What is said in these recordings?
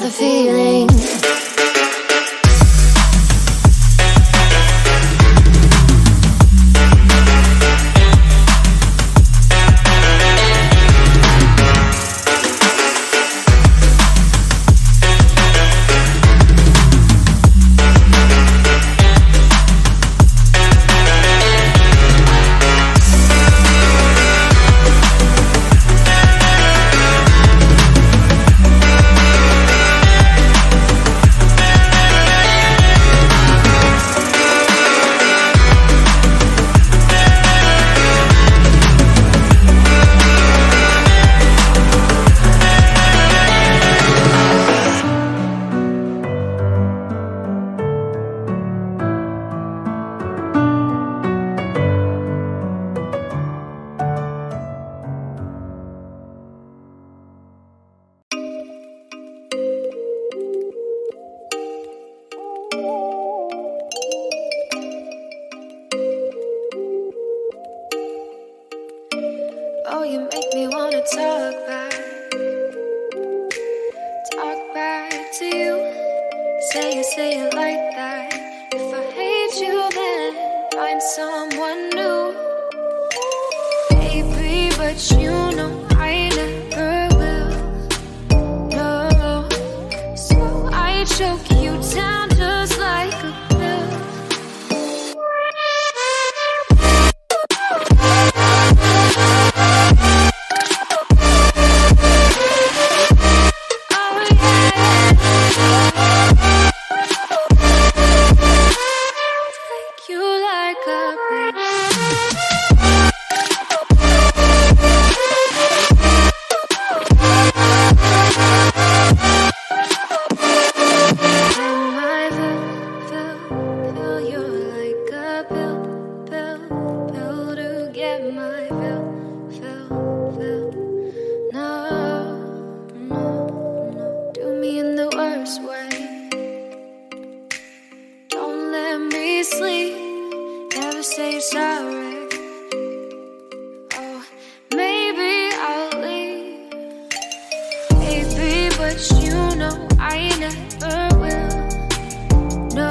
the feeling. Oh, you make me wanna talk back to you. Say it like that. If I hate you, then find someone new. Baby, but you know I never will. No, so I choke you down just like a pill. Say sorry. Oh, maybe I'll leave, baby, but you know I never will. No,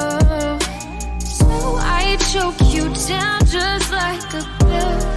so I choke you down just like a pill.